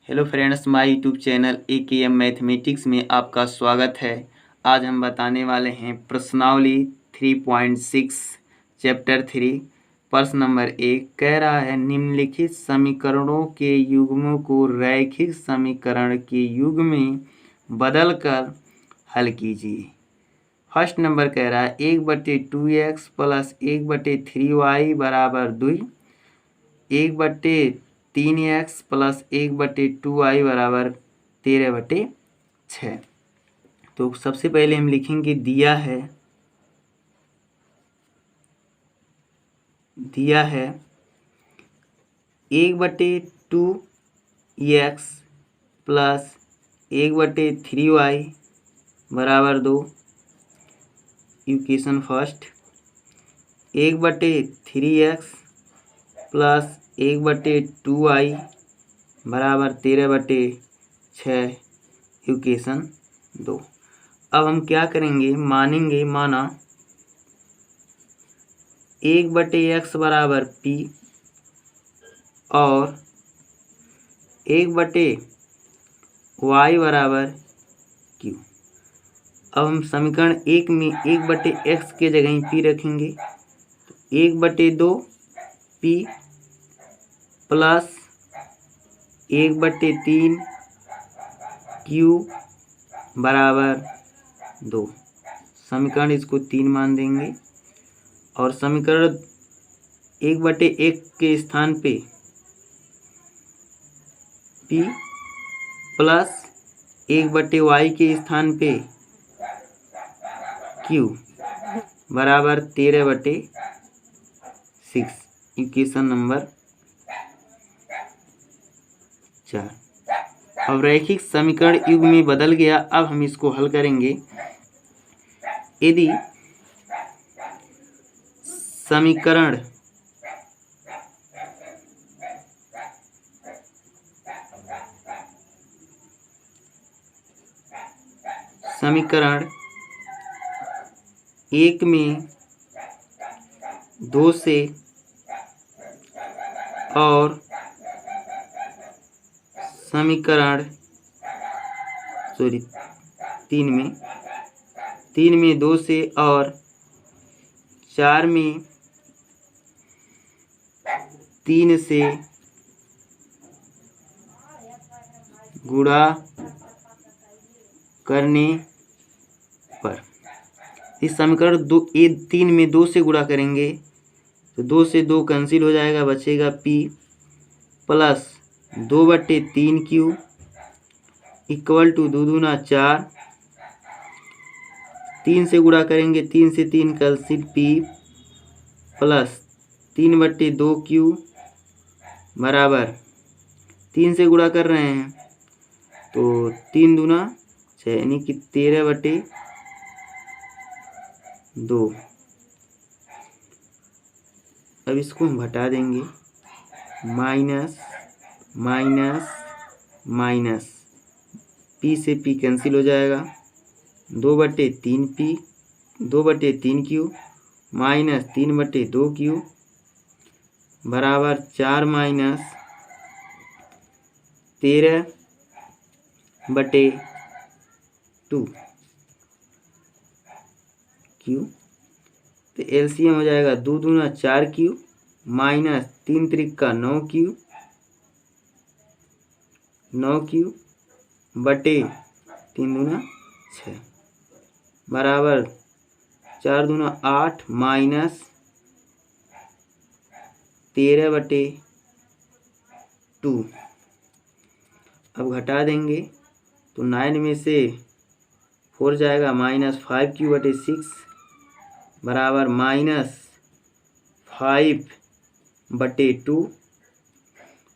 Hello friends, my YouTube channel AKM mathematics में आपका स्वागत है। आज हम बताने वाले हैं प्रश्नावली 3.6 चैप्टर 3। प्रश्न नंबर 1 कह रहा है निम्नलिखित समीकरणों के युग्मों को रैखिक समीकरण के युग्म में बदलकर हल कीजिए। फर्स्ट नंबर कह रहा है 1/2x प्लस 1/3y बराबर 2, 1/3x प्लस 1/2y बराबर 13/6। तो सबसे पहले हम लिखेंगे दिया है 1/2x प्लस 1/3y बराबर 2। Equation first 1/3x plus 1/2y बराबर 13/6। इक्वेशन 2। अब हम क्या करेंगे, माना 1/x बराबर p और 1/y बराबर q। अब हम समीकरण 1 में 1/x के जगह p रखेंगे, 1/2 p प्लस 1/3 q बराबर 2। समीकरण इसको 3 मान देंगे और समीकरण 1/1 के स्थान पे p प्लस 1/y के स्थान पे q बराबर 13/6। Equation number 4। अब रैखिक समीकरण युग्म में बदल गया। अब हम इसको हल करेंगे। यदि समीकरण एक में 2 से और समीकरण 3 में 2 से और 4 में 3 से गुणा करने पर इस समीकरण 3 में 2 से गुणा करेंगे तो 2 से 2 कैंसिल हो जाएगा, बचेगा p plus 2/3q equal to 2 दूना 4। 3 से गुणा करेंगे, 3 से 3 कैंसिल, p प्लस 3/2q बराबर 3 से गुणा कर रहे हैं तो 3 दूना 6 यानी कि 13/2। अब इसको हम घटा देंगे, माइनस माइनस माइनस, p से p कैंसिल हो जाएगा, 2/3p 2/3q माइनस 3/2q बराबर 4 माइनस 13/2 q। तो एलसीएम हो जाएगा 2 दूना 4q माइनस 3 त्रिका 9q बटे 3 दूना 6 बराबर 4 दूना 8 माइनस 13/2। अब घटा देंगे तो 9 में से 4 जाएगा, माइनस 5q/6 बराबर माइनस 5/2।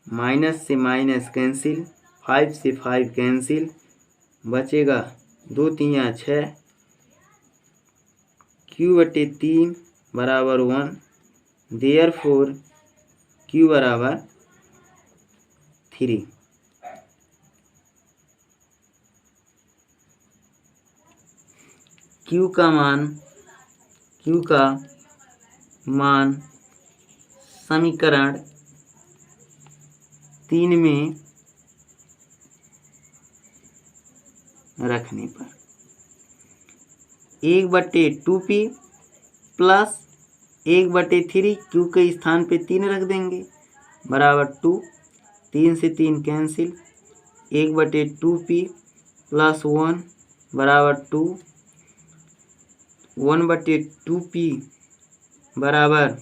माइनस से माइनस कैंसिल, 5 से 5 कैंसिल, बचेगा 2 3 6, q/3 बराबर 1। देयरफॉर q बराबर 3। q का मान समीकरण 3 में रखने पर 1/2p प्लस 1/3 क्यू के स्थान पे 3 रख देंगे बराबर 2। 3 से 3 कैंसिल 1/2p प्लस 1 बराबर 2। 1/2p बराबर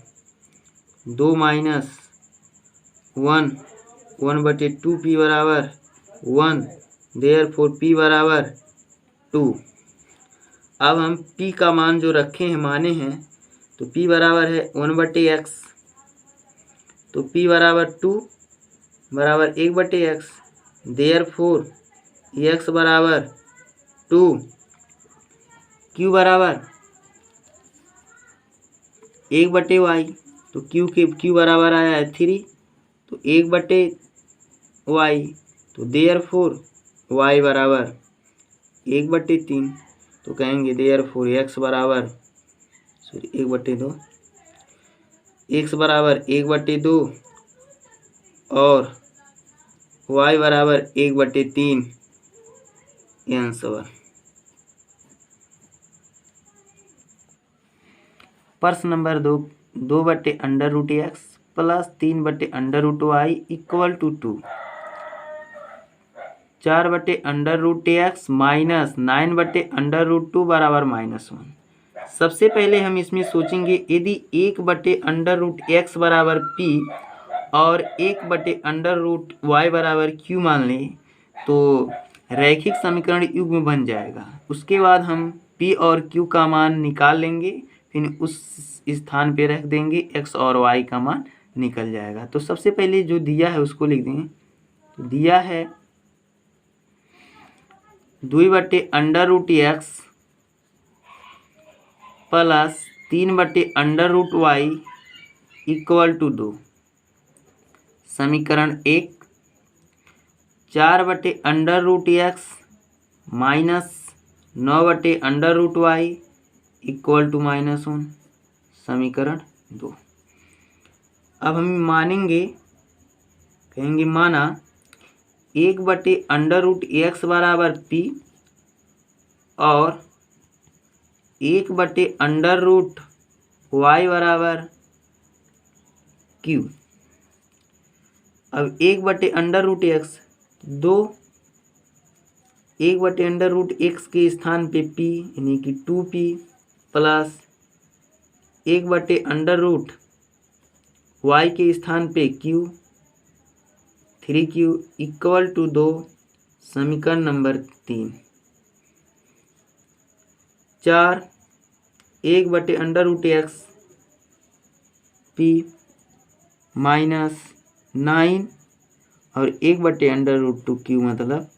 2 माइनस 1। 1/2p बराबर 1, देयरफॉर p बराबर 2। अब हम p का मान जो रखे हैं माने हैं तो p बराबर है 1/x, तो p बराबर 2 बराबर 1/x, देयरफॉर x बराबर 2। q बराबर 1/y, तो q बराबर आया है 3, तो 1/y, तो देयरफॉर y बराबर 1/3, तो कहेंगे देयरफॉर x बराबर 1/2, x बराबर 1/2 और y बराबर 1/3 आंसर। प्रश्न नंबर 2, 2/√x plus 3/√y equal to 2। 4/√x minus 9/√2 बराबर -1। सबसे पहले हम इसमें सोचेंगे यदि 1/√x बराबर p और 1/√y बराबर q मान लें तो रैखिक समीकरण युग्म बन जाएगा। उसके बाद हम p और q का मान निकाल लेंगे, फिर उस स्थान पे रख देंगे, x और y का मान निकल जाएगा। तो सबसे पहले जो दिया है उसको लिख देंगे। तो दिया है 2/√x plus 3/√y equal to 2। समीकरण 1, 4/√x minus 9/√y equal to -1। समीकरण 2। अब हम मानेंगे, कहेंगे माना 1/√x बराबर p और 1/√y बराबर q। अब 1/√x 2, 1/√x के स्थान पे p यानी कि 2p प्लस 1/√y के स्थान पे q 3q इक्वल टू 2। समीकरण नंबर 3। 4 1/√x p माइनस 9 और 1/√2q मतलब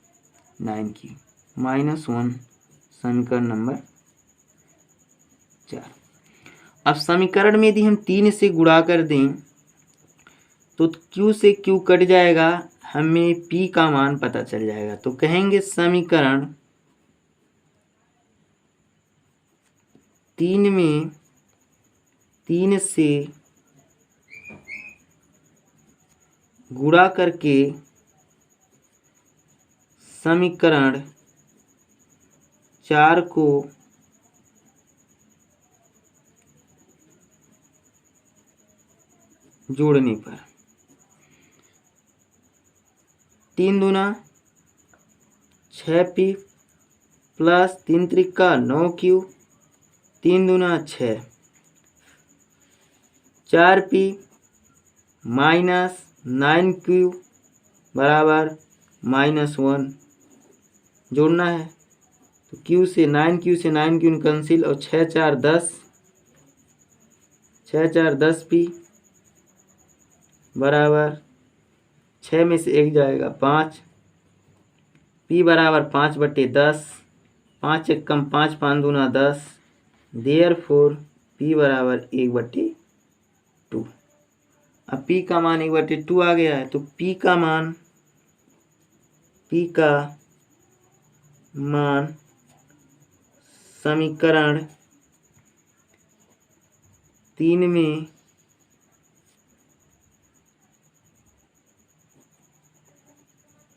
9q -1। समीकरण नंबर 4। अब समीकरण में यदि हम 3 से गुणा कर दें तो q से q कट जाएगा, हमें p का मान पता चल जाएगा। तो कहेंगे समीकरण 3 में 3 से गुणा करके समीकरण 4 को जोड़ने पर 3 दूना 6p प्लस 3 त्रिका 9q, 3 दूना 6, 4p माइनस 9q बराबर -1 जोड़ना है। तो q से 9q कैंसिल और 6 4 10, 6 4 10p बराबर 6 में से 1 जाएगा 5, p बराबर 5/10, 5 1 कम 5 5 दूना 10, देयरफॉर p बराबर 1/2। अब p का मान 1/2 आ गया है, तो p का मान समीकरण 3 में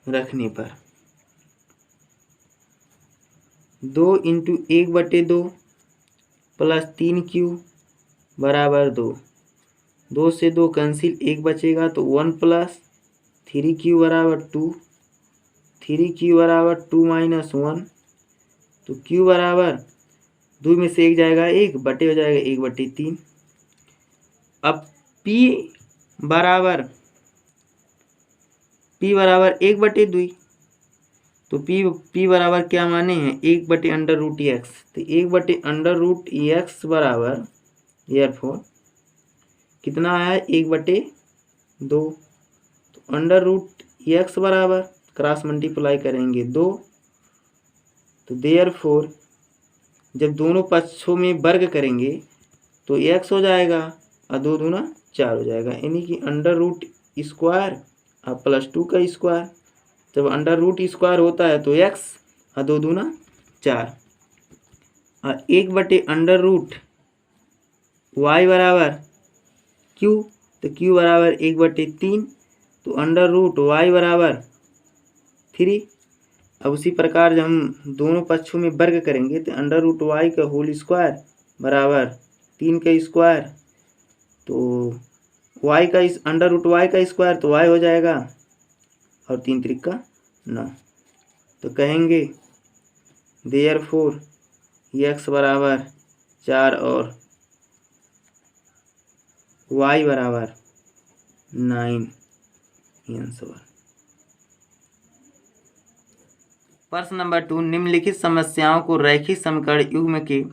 रखने पर 2 इंटू 1/2 प्लस 3q बराबर 2। 2 से 2 कैंसिल, 1 बचेगा तो 1 प्लस 3q बराबर 2। 3q बराबर 2 माइनस 1, तो q बराबर 2 में से 1 जाएगा 1, बटे हो जाएगा 1/3। अब p बराबर 1/2, तो p बराबर क्या माने हैं 1/√x, तो 1/√x बराबर देयरफॉर कितना आया 1/2, तो √x बराबर क्रॉस मल्टीप्लाई करेंगे 2, तो देयरफॉर जब दोनों पक्षों में वर्ग करेंगे तो x हो जाएगा और 2 दूना 4 हो जाएगा, यानी कि √² और +2 का स्क्वायर। जब √² होता है तो x और 2 दूना 4 और 1/√y बराबर q, तो q बराबर 1/3, तो √y बराबर 3। अब उसी प्रकार जब हम दोनों पक्षों में वर्ग करेंगे तो √y का होल स्क्वायर बराबर 3 का स्क्वायर, तो y का √y का स्क्वायर तो y हो जाएगा और 3 त्रिका 9, तो कहेंगे देयरफॉर x बराबर 4 और y बराबर 9 आंसर। प्रश्न नंबर 2, निम्नलिखित समस्याओं को रैखिक समीकरण युग्म के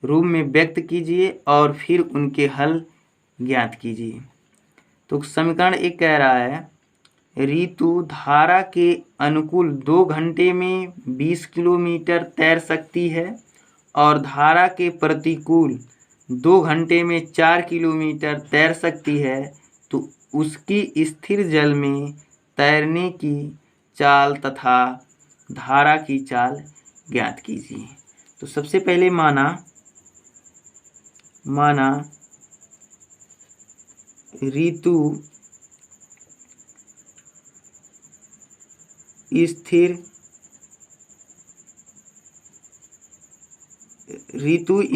रूप में व्यक्त कीजिए और फिर उनके हल ज्ञात कीजिए। तो समीकरण 1 कह रहा है ऋतु धारा के अनुकूल 2 घंटे में 20 किलोमीटर तैर सकती है और धारा के प्रतिकूल 2 घंटे में 4 किलोमीटर तैर सकती है, तो उसकी स्थिर जल में तैरने की चाल तथा धारा की चाल ज्ञात कीजिए। तो सबसे पहले माना ऋतु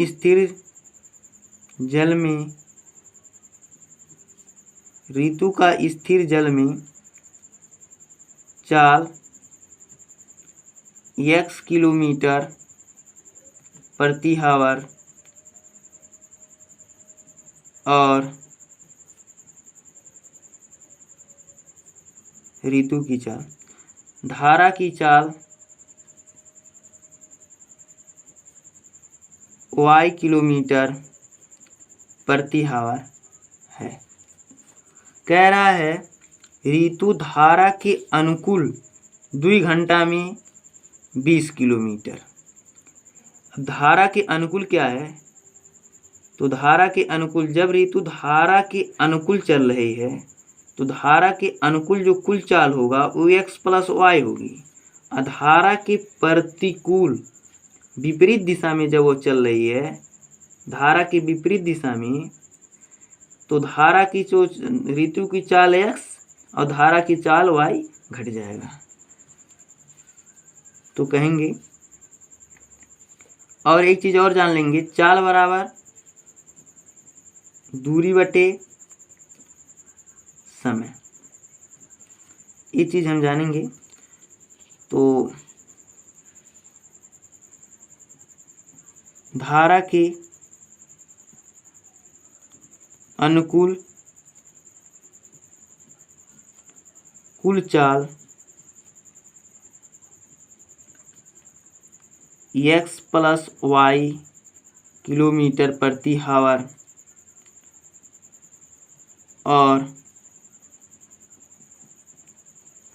स्थिर जल में ऋतु का स्थिर जल में चाल x किलोमीटर प्रति आवर और ऋतु की चाल, धारा की चाल y किलोमीटर प्रति आवर है। कह रहा है ऋतु धारा के अनुकूल 2 घंटा में 20 किलोमीटर। धारा के अनुकूल क्या है, तो धारा के अनुकूल जब ऋतु धारा के अनुकूल चल रही है तो धारा के अनुकूल जो कुल चाल होगा वो x + y होगी, और धारा के प्रतिकूल विपरीत दिशा में जब वो चल रही है, धारा के विपरीत दिशा में, तो धारा की जो ऋतु की चाल x और धारा की चाल y घट जाएगा। तो कहेंगे और एक चीज और जान लेंगे, चाल बराबर दूरी बटे समय, ये चीज हम जानेंगे। तो धारा के अनुकूल कुल चाल x + y किलोमीटर प्रति आवर और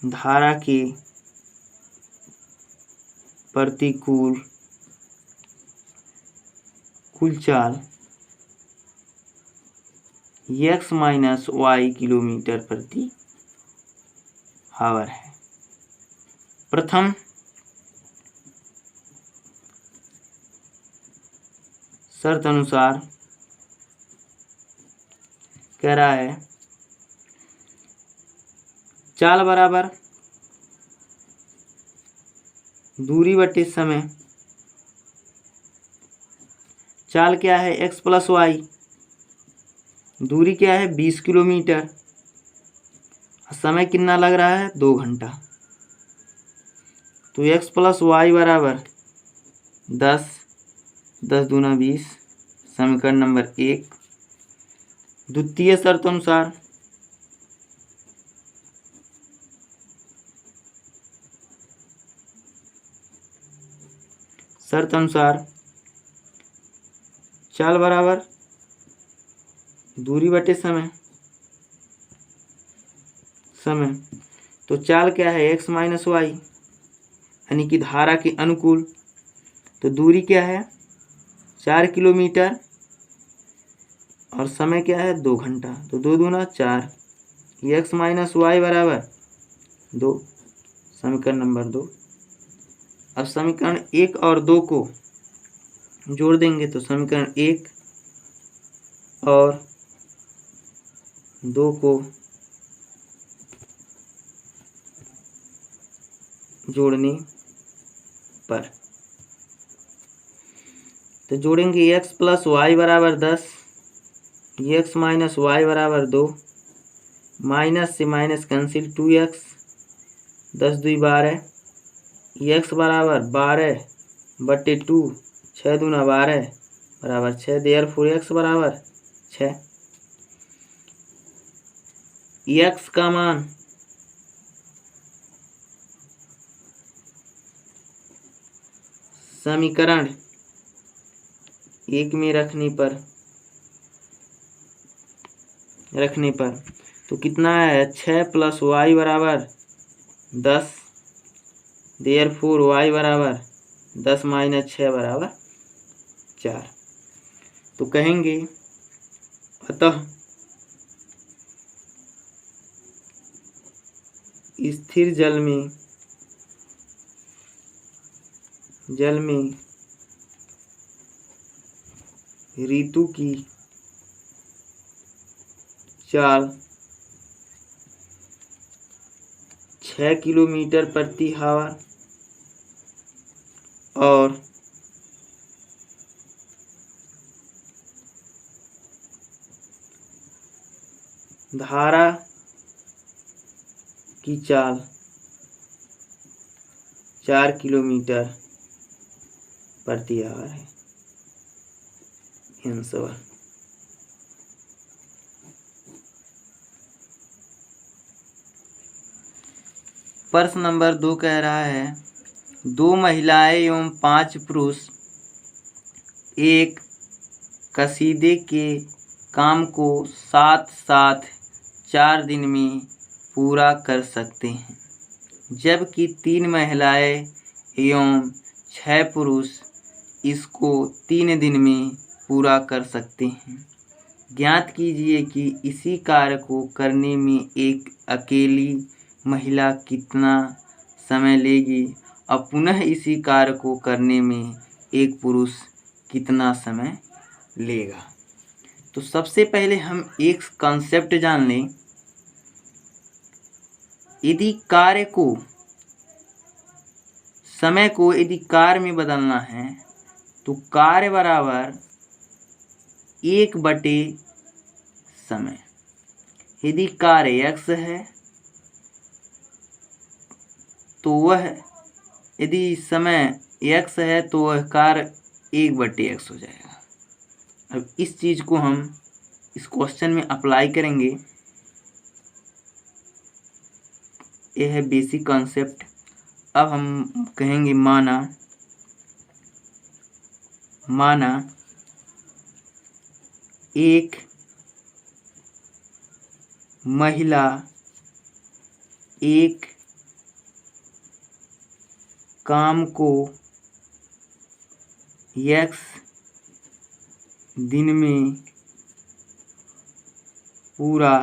धारा के प्रतिकूल कुल चाल x - y किलोमीटर प्रति आवर है। प्रथम शर्त अनुसार कह रहा है चाल बराबर दूरी बटे समय, चाल क्या है x प्लस वाई, दूरी क्या है 20 किलोमीटर, समय कितना लग रहा है 2 घंटा। तो x प्लस वाई बराबर 10, 10 दूना 20, समीकरण नंबर 1। द्वितीय शर्त अनुसार चाल बराबर दूरी बटे समय, तो चाल क्या है x माइनस वाई, यानी कि धारा के अनुकूल। तो दूरी क्या है 4 किलोमीटर और समय क्या है 2 घंटा, तो 2 दूना 4, x माइनस वाई बराबर 2, समीकरण नंबर 2। अब समीकरण 1 और 2 को जोड़ देंगे तो समीकरण 1 और 2 को जोड़ने पर तो जोड़ेंगे x प्लस वाई बराबर 10, x माइनस वाई बराबर 2, माइनस से माइनस कैंसिल 2x, 10 दूई 12, x बराबर 12 बटे 2, 6 दूना 12 बराबर 6, देयरफॉर x बराबर 6। x का मान समीकरण 1 में रखने पर तो कितना है 6 प्लस वाई बराबर 10, देयरफॉर वाई बराबर 10 माइनस 6 बराबर 4। तो कहेंगे अतः स्थिर जल में ऋतु की चाल 6 किलोमीटर प्रति आवर और धारा की चाल 4 किलोमीटर प्रति आवर है। आंसर प्रश्न नंबर 2 कह रहा है 2 महिलाएं एवं 5 पुरुष एक कसीदे के काम को साथ 4 दिन में पूरा कर सकते हैं, जबकि 3 महिलाएं एवं 6 पुरुष इसको 3 दिन में पूरा कर सकते हैं। ज्ञात कीजिए कि इसी कार्य को करने में एक अकेली महिला कितना समय लेगी और पुनः इसी कार्य को करने में एक पुरुष कितना समय लेगा। तो सबसे पहले हम एक कॉन्सेप्ट जान लें। यदि कार्य को समय को यदि कार्य में बदलना है तो कार्य बराबर 1 बटे समय। यदि कार्य x है तो वह यदि समय x है तो वह कार्य 1 बटे x हो जाएगा। अब इस चीज को हम इस क्वेश्चन में अप्लाई करेंगे। यह है बेसिक कॉन्सेप्ट। अब हम कहेंगे माना एक महिला एक काम को x दिन में पूरा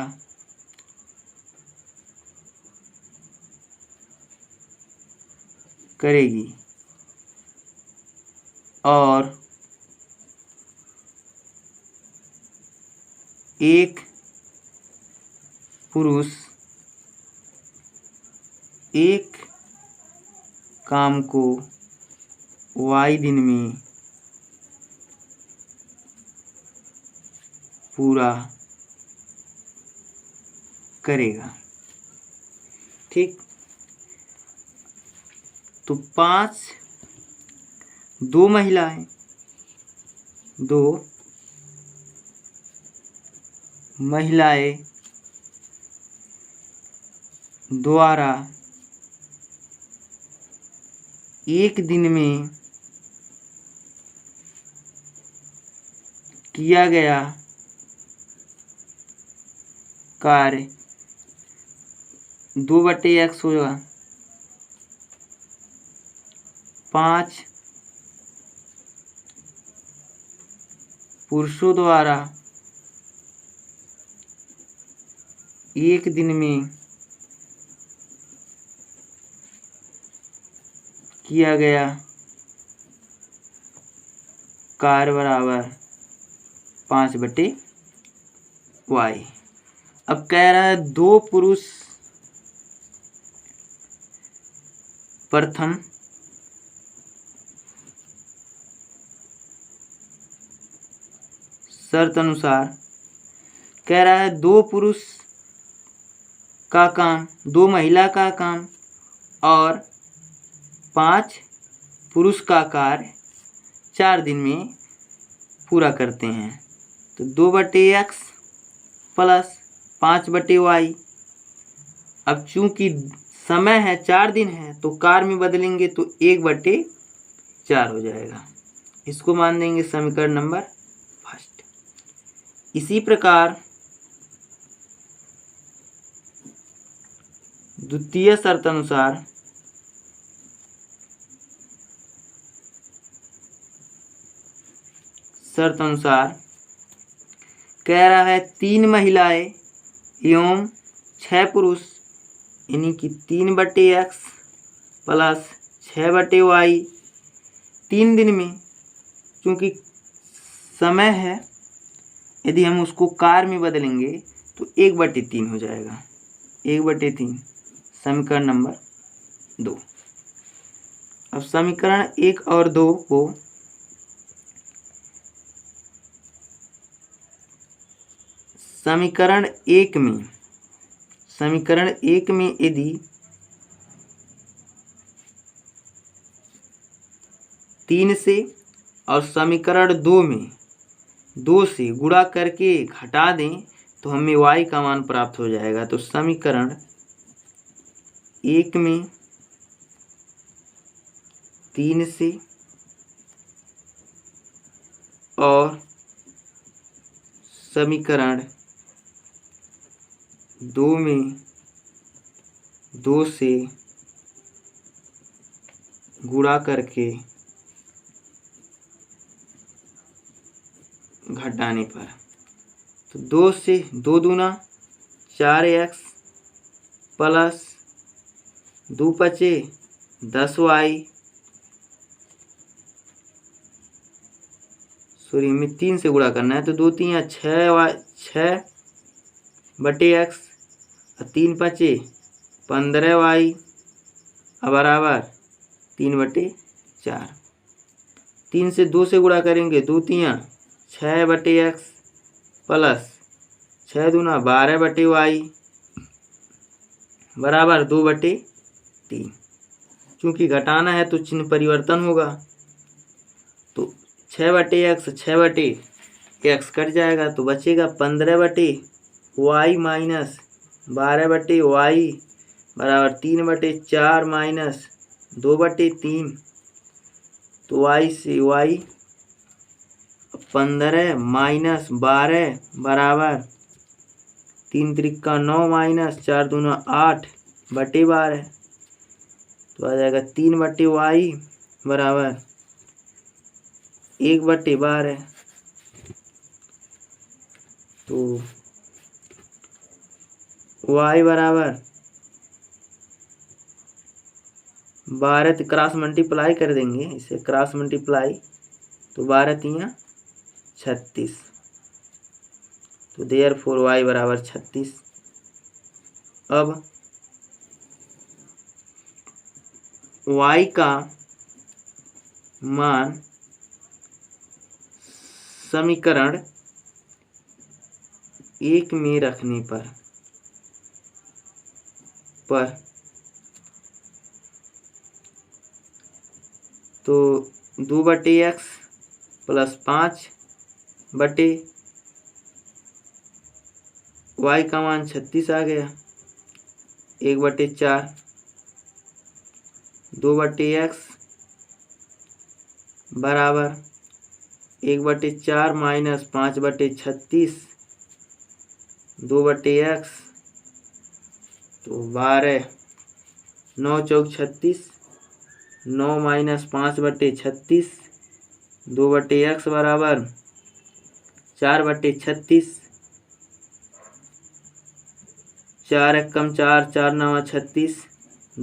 करेगी और एक पुरुष एक काम को y दिन में पूरा करेगा। ठीक, तो 5 2 महिलाएं द्वारा एक दिन में किया गया कार्य 2/x होगा। 5 पुरुषों द्वारा एक दिन में किया गया कार्य बराबर 5/y। अब कह रहा है 2 पुरुष प्रथम शर्त अनुसार कह रहा है 2 पुरुष का काम, 2 महिला का काम और 5 पुरुष का कार्य 4 दिन में पूरा करते हैं। तो 2/x प्लस 5/y। अब चूंकि समय है 4 दिन है तो कार्य में बदलेंगे तो 1/4 हो जाएगा। इसको मान देंगे समीकरण नंबर फर्स्ट। इसी प्रकार द्वितीय शर्त अनुसार कह रहा है 3 महिलाएं एवं 6 पुरुष यानी कि 3/x प्लस 6/y 3 दिन में, क्योंकि समय है, यदि हम उसको कार्य में बदलेंगे तो 1/3 हो जाएगा। 1/3 समीकरण नंबर 2। अब समीकरण 1 और 2 को समीकरण 1 में यदि 3 से और समीकरण 2 में 2 से गुणा करके घटा दें तो हमें y का मान प्राप्त हो जाएगा। तो समीकरण 1 में 3 से और समीकरण 2 में 2 से गुणा करके घटाने पर, तो 2 से 2 दूना 4x प्लस 2 पचे 10y, सॉरी हमें 3 से गुणा करना है तो 2 3 6/x और 3 पचे 15y बराबर 3/4। 3 से 2 से गुणा करेंगे 2 3 6/x प्लस 6 दूना 12/y बराबर 2/3। चूँकि घटाना है तो चिन्ह परिवर्तन होगा, तो 6/x 6/x कट जाएगा तो बचेगा 15/y माइनस 12/y बराबर 3/4 माइनस 2/3। तो y से y 15 माइनस 12 बराबर 3 त्रिका 9 माइनस 4 दूना 8/12, तो आ जाएगा 3/y बराबर 1/12। तो y बराबर 12 क्रॉस मल्टीप्लाई कर देंगे, इसे क्रॉस मल्टीप्लाई तो 12 3 36, तो देयरफॉर y बराबर 36। अब y का मान समीकरण 1 में रखने पर तो 2/x प्लस 5/y का मान 36 आ गया। 1/4 2/x बराबर 1/4 माइनस 5/36 2/x तो 12 9 चौक 36 9 माइनस 5/36 2/x बराबर 4/36 4 एकम 4 4 9 36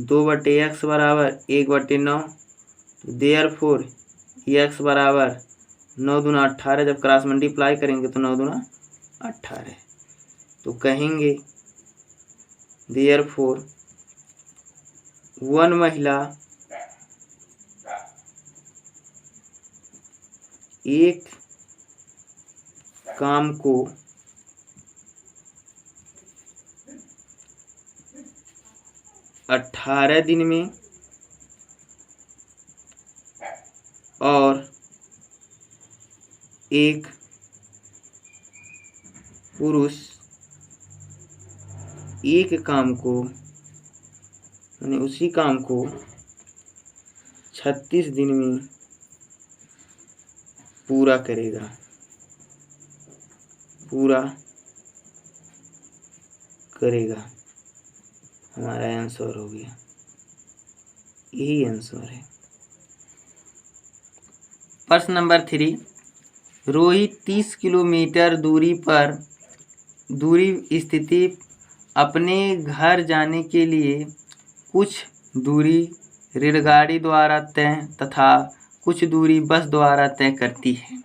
2/x बराबर 1/9 देयरफॉर x बराबर 9 दूना 18 जब क्रॉस मल्टीप्लाई करेंगे तो 9 दूना 18 तो कहेंगे देयरफॉर 1 महिला एक काम को 18 दिन में और एक पुरुष एक काम को यानी उसी काम को 36 दिन में पूरा करेगा हमारा आंसर हो गया। यही आंसर है। प्रश्न नंबर 3 रोहित 30 किलोमीटर दूरी स्थिति अपने घर जाने के लिए कुछ दूरी रेलगाड़ी द्वारा तय तथा कुछ दूरी बस द्वारा तय करती है।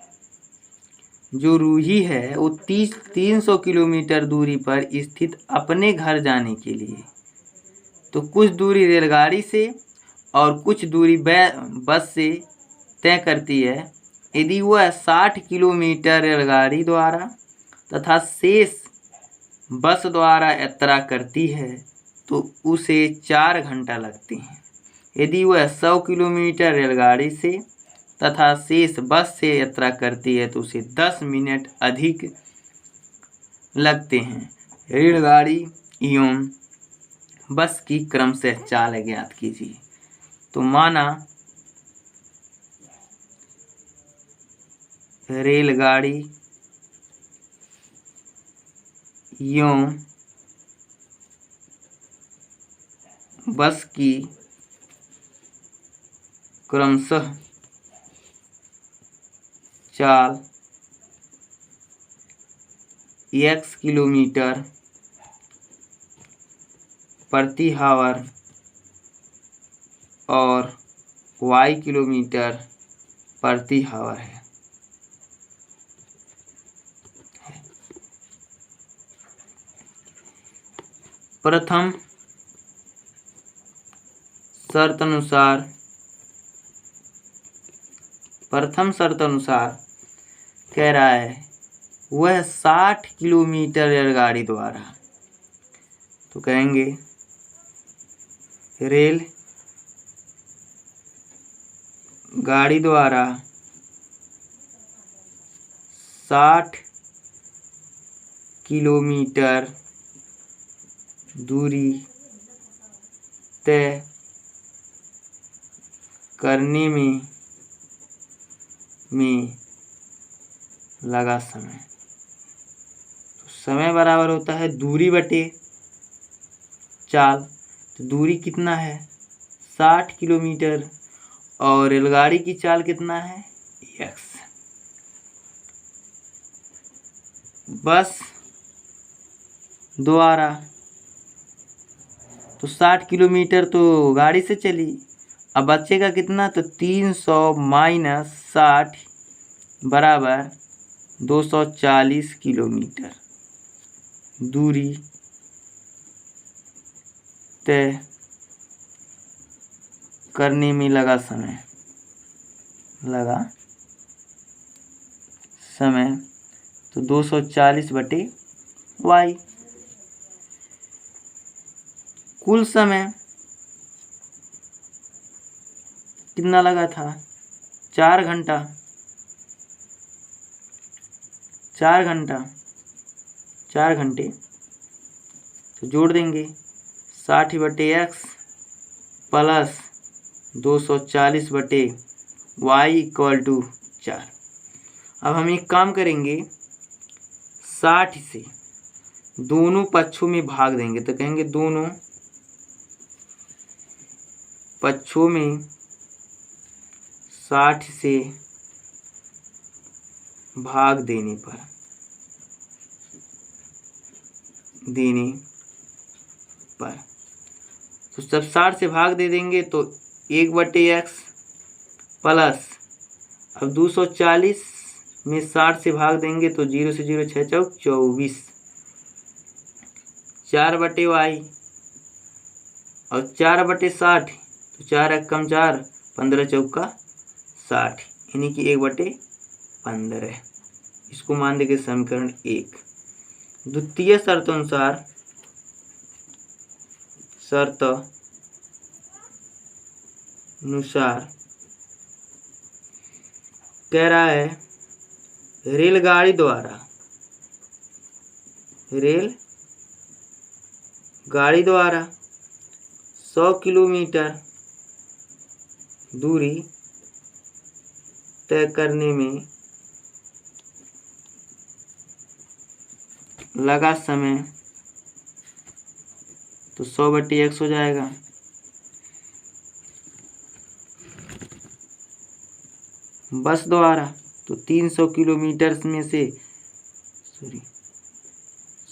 जो रूही है वो 300 किलोमीटर दूरी पर स्थित अपने घर जाने के लिए तो कुछ दूरी रेलगाड़ी से और कुछ दूरी बस से तय करती है। यदि वह 60 किलोमीटर रेलगाड़ी द्वारा तथा शेष बस द्वारा यात्रा करती है तो उसे 4 घंटा लगते हैं। यदि वह 100 किलोमीटर रेलगाड़ी से तथा शेष बस से यात्रा करती है तो उसे 10 मिनट अधिक लगते हैं। रेलगाड़ी एवं बस की क्रमशः चाल ज्ञात कीजिए। तो माना रेलगाड़ी एवं बस की क्रमशः चाल x किलोमीटर प्रति हावर और y किलोमीटर प्रति हावर है। प्रथम शर्त अनुसार कह रहा है वह 60 किलोमीटर रेलगाड़ी द्वारा तो कहेंगे रेल गाड़ी द्वारा 60 किलोमीटर दूरी तय करने में लगा समय। तो समय बराबर होता है दूरी बटे चाल। तो दूरी कितना है 60 किलोमीटर और रेलगाड़ी की चाल कितना है x। बस द्वारा तो 60 किलोमीटर तो गाड़ी से चली, अब बचेगा कितना तो 300 माइनस 60 बराबर 240 किलोमीटर दूरी तय करने में लगा समय तो 240/50 वाई। कुल समय कितना लगा था? 4 घंटा। 4 घंटे तो जोड़ देंगे 60/x प्लस 240/y = 4। अब हम एक काम करेंगे, 60 से दोनों पक्षों में भाग देंगे, तो कहेंगे दोनों पक्षों में 60 से भाग देने पर तो सब 60 से भाग दे देंगे तो 1/x प्लस, अब 240 में 60 से भाग देंगे तो 0 से 0 6 चौक 24, 4/y और 4/60 तो 4 एक कम 4, 15 चौका 60, यानी कि 1/15। इसको मान देंगे समीकरण 1। द्वितीय शर्त अनुसार कह रहा है रेलगाड़ी द्वारा 100 किलोमीटर दूरी तय करने में लगा समय तो 100/x हो जाएगा। बस द्वारा तो 300 किलोमीटर में से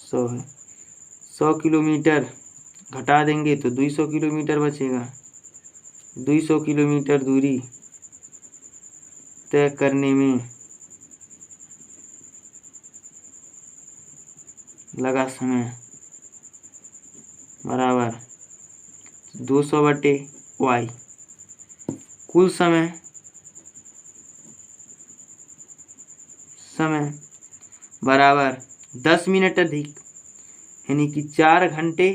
100 किलोमीटर घटा देंगे तो 200 किलोमीटर बचेगा। 200 किलोमीटर दूरी तय करने में लगा समय बराबर 200/y। कुल समय बराबर 10 मिनट अधिक, यानी कि 4 घंटे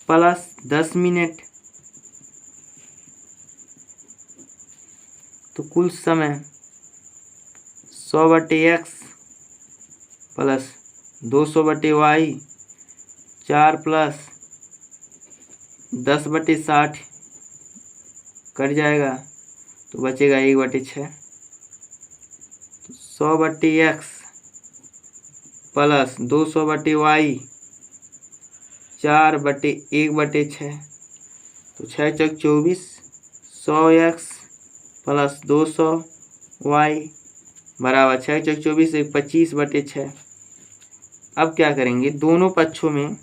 प्लस 10 मिनट, तो कुल समय 100/x plus 200/y 4 plus 10/60 cut जाएगा तो बचेगा 1/6। 100/x प्लस 200/y 4/1/6 तो 6 चौक 24, 100x प्लस 200y बराबर 6 चौक 24 25/6। अब क्या करेंगे, दोनों पक्षों में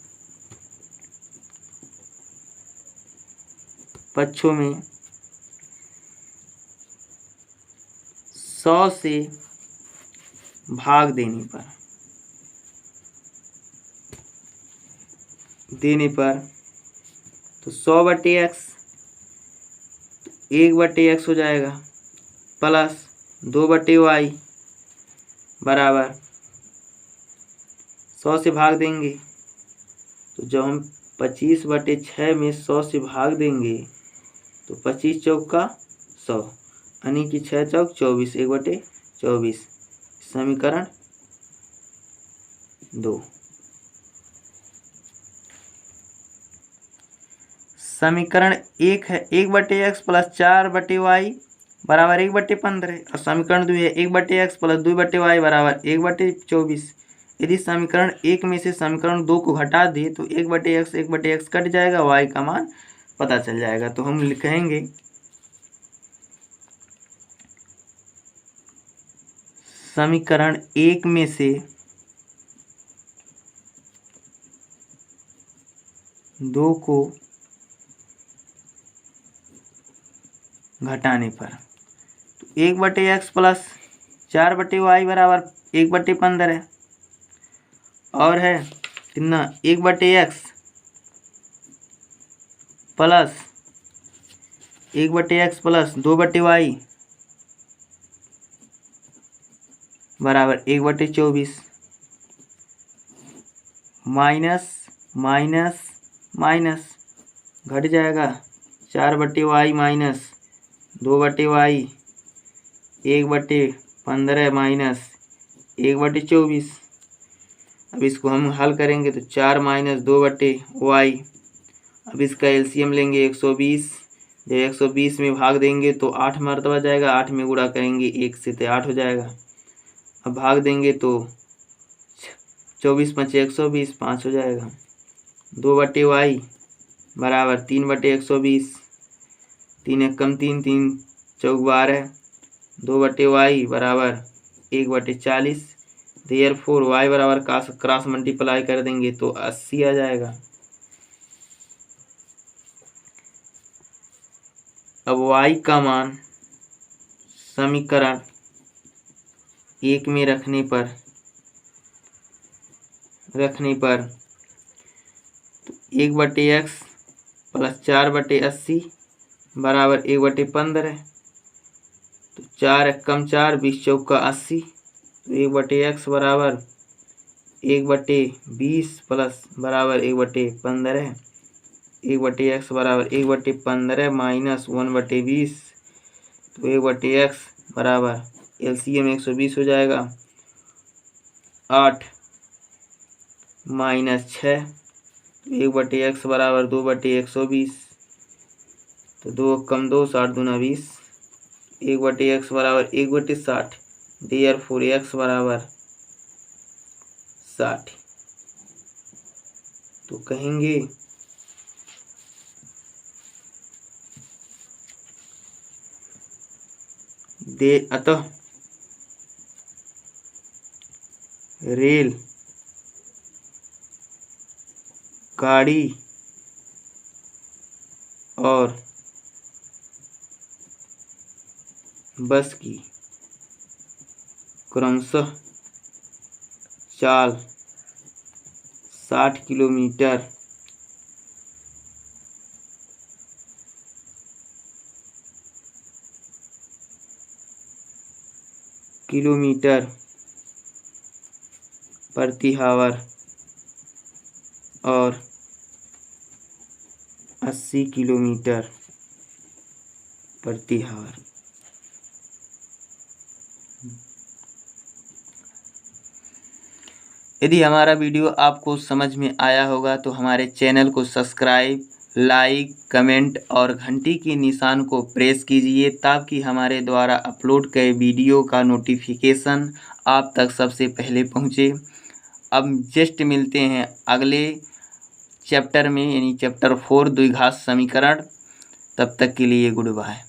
100 से भाग देने पर तो 100/x 1/x हो जाएगा प्लस 2/y बराबर 100 से भाग देंगे तो जब हम 25/6 में 100 से भाग देंगे तो 25 चौका 100, यानी कि 6 चौक 24, 1/24। समीकरण 2। समीकरण 1 है 1/x प्लस 4/y बराबर 1/15 और समीकरण 2 है 1/x प्लस 2/y बराबर 1/24। यदि समीकरण 1 में से समीकरण 2 को घटा दे तो 1/x कट जाएगा, y का मान पता चल जाएगा। तो हम लिखेंगे समीकरण 1 में से 2 को घटाने पर तो 1/x प्लस 4/y बराबर 1/15 है, और है कितना 1/x प्लस 2/y बराबर 1/24। माइनस माइनस माइनस घट जाएगा 4/y माइनस 2/y 1/15 माइनस 1/24। अब इसको हम हल करेंगे तो 4 माइनस 2/y। अब इसका एलसीएम लेंगे 120। जब 120 में भाग देंगे तो 8 मरतबा जाएगा, 8 में गुणा करेंगे 1 से तो 8 हो जाएगा। अब भाग देंगे तो 24 × 5 = 120, 5 हो जाएगा। 2/y बराबर 3/120, 3 × 1 = 3, 3 × 4 = 12। 2/y बराबर 1/40। देयरफॉर y बराबर क्रॉस मल्टीप्लाई कर देंगे तो 80 आ जाएगा। अब y का मान समीकरण 1 में रखने पर तो 1/x + 4/80 बराबर 1/15। तो 4 × 1 = 4, 20 × 4 = 80। तो 1/x बराबर 1/20 प्लस बराबर 1/15। 1/x बराबर 1/15 माइनस 1/20। तो 1/x बराबर एलसीएम 120 हो जाएगा। 8 माइनस 6, 1/x बराबर 2/120। तो 2 × 2 = 60, 2 × 20। 1/x बराबर 1/60। देयरफॉर x बराबर 60। तो कहेंगे अतः रेल गाड़ी और बस की क्रमशः चाल 60 किलोमीटर प्रति आवर और 80 किलोमीटर प्रति आवर। यदि हमारा वीडियो आपको समझ में आया होगा तो हमारे चैनल को सब्सक्राइब, लाइक, कमेंट और घंटी के निशान को प्रेस कीजिए ताकि हमारे द्वारा अपलोड किए वीडियो का नोटिफिकेशन आप तक सबसे पहले पहुंचे। अब जस्ट मिलते हैं अगले चैप्टर में, यानी चैप्टर 4 द्विघात समीकरण। तब तक के लिए गुड बाय।